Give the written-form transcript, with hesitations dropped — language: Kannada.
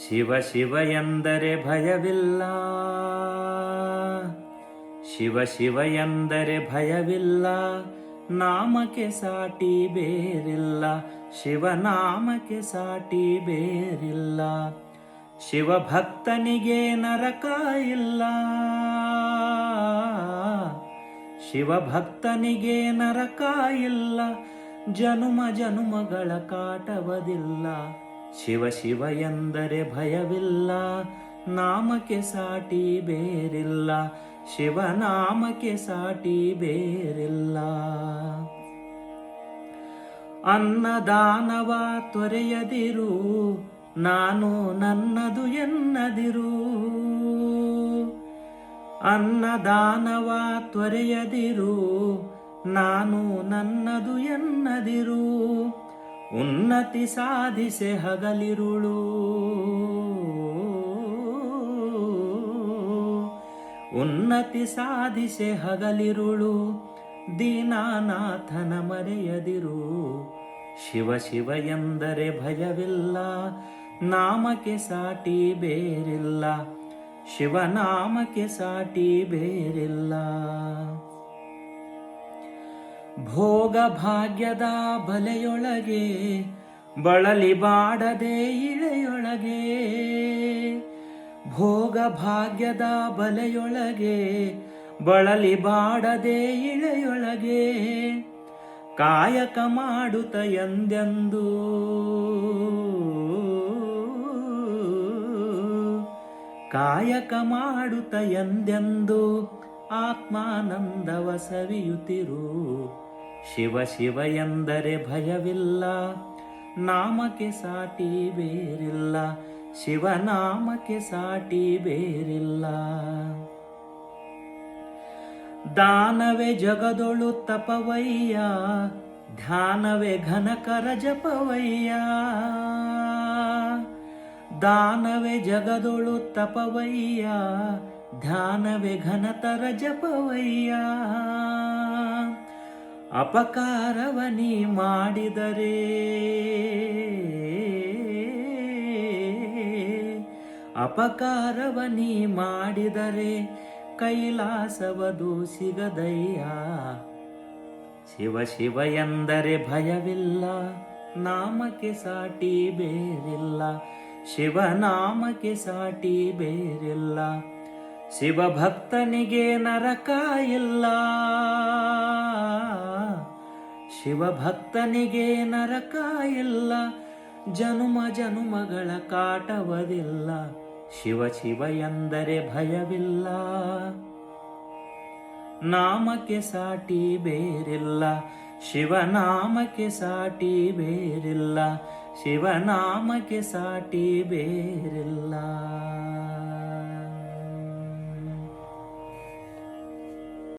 ಶಿವ ಶಿವ ಎಂದರೆ ಭಯವಿಲ್ಲ, ಶಿವ ಶಿವ ಎಂದರೆ ಭಯವಿಲ್ಲ, ನಾಮಕ್ಕೆ ಸಾಟಿ ಬೇರಿಲ್ಲ, ಶಿವನಾಮಕ್ಕೆ ಸಾಟಿ ಬೇರಿಲ್ಲ. ಶಿವಭಕ್ತನಿಗೆ ನರಕ ಇಲ್ಲ, ಶಿವಭಕ್ತನಿಗೆ ನರಕ ಇಲ್ಲ, ಜನುಮ ಜನುಮಗಳ ಕಾಟವದಿಲ್ಲ. ಶಿವ ಶಿವ ಎಂದರೆ ಭಯವಿಲ್ಲ, ನಾಮಕ್ಕೆ ಸಾಟಿ ಬೇರಿಲ್ಲ, ಶಿವನಾಮಕ್ಕೆ ಸಾಟಿ ಬೇರಿಲ್ಲ. ಅನ್ನದಾನವ ತೊರೆಯದಿರು, ನಾನು ನನ್ನದು ಎನ್ನದಿರು. ಅನ್ನದಾನವ ತೊರೆಯದಿರು, ನಾನು ನನ್ನದು ಎನ್ನದಿರು. ಉನ್ನತಿ ಸಾಧಿಸೆ ಹಗಲಿರುಳು, ಉನ್ನತಿ ಸಾಧಿಸೆ ಹಗಲಿರುಳು, ದೀನಾನಾಥನ ಮರೆಯದಿರು. ಶಿವ ಶಿವ ಎಂದರೆ ಭಯವಿಲ್ಲ, ನಾಮಕ್ಕೆ ಸಾಟಿ ಬೇರಿಲ್ಲ, ಶಿವನಾಮಕ್ಕೆ ಸಾಟಿ ಬೇರಿಲ್ಲ. ಭೋಗ ಭಾಗ್ಯದ ಬಲೆಯೊಳಗೆ ಬಳಲಿ ಬಾಡದೆ ಇಳೆಯೊಳಗೆ, ಭೋಗ ಭಾಗ್ಯದ ಬಲೆಯೊಳಗೆ ಬಳಲಿ ಬಾಡದೆ ಇಳೆಯೊಳಗೆ, ಕಾಯಕ ಮಾಡುತ್ತ ಎಂದೆಂದು, ಕಾಯಕ ಮಾಡುತ್ತ ಎಂದೆಂದು, ಆತ್ಮಾನಂದವ ಸವಿಯುತ್ತಿರು. ಶಿವ ಶಿವ ಎಂದರೆ ಭಯವಿಲ್ಲ, ನಾಮಕ್ಕೆ ಸಾಟಿ ಬೇರಿಲ್ಲ, ಶಿವನಾಮಕ್ಕೆ ಸಾಟಿ ಬೇರಿಲ್ಲ. ದಾನವೇ ಜಗದೊಳು ತಪವಯ್ಯ, ಧ್ಯಾನವೇ ಘನಕರ ಜಪವಯ್ಯ. ದಾನವೇ ಜಗದೊಳು ತಪವಯ್ಯ, ಧ್ಯಾನವೇ ಘನತರ ಜಪವಯ್ಯ. ಅಪಕಾರವ ನೀ ಮಾಡಿದರೆ, ಅಪಕಾರವ ನೀ ಮಾಡಿದರೆ, ಕೈಲಾಸವದು ಸಿಗದಯ್ಯ. ಶಿವ ಶಿವ ಎಂದರೆ ಭಯವಿಲ್ಲ, ನಾಮಕ್ಕೆ ಸಾಟಿ ಬೇರಿಲ್ಲ, ಶಿವನಾಮಕ್ಕೆ ಸಾಟಿ ಬೇರಿಲ್ಲ. ಶಿವಭಕ್ತನಿಗೆ ನರಕ ಇಲ್ಲ, ಶಿವಭಕ್ತನಿಗೆ ನರಕ ಇಲ್ಲ, ಜನುಮ ಜನುಮಗಳ ಕಾಟವದಿಲ್ಲ. ಶಿವ ಶಿವ ಎಂದರೆ ಭಯವಿಲ್ಲ, ನಾಮಕ್ಕೆ ಸಾಟಿ ಬೇರಿಲ್ಲ, ಶಿವನಾಮಕ್ಕೆ ಸಾಟಿ ಬೇರಿಲ್ಲ, ಶಿವನಾಮಕ್ಕೆ ಸಾಟಿ ಬೇರಿಲ್ಲ.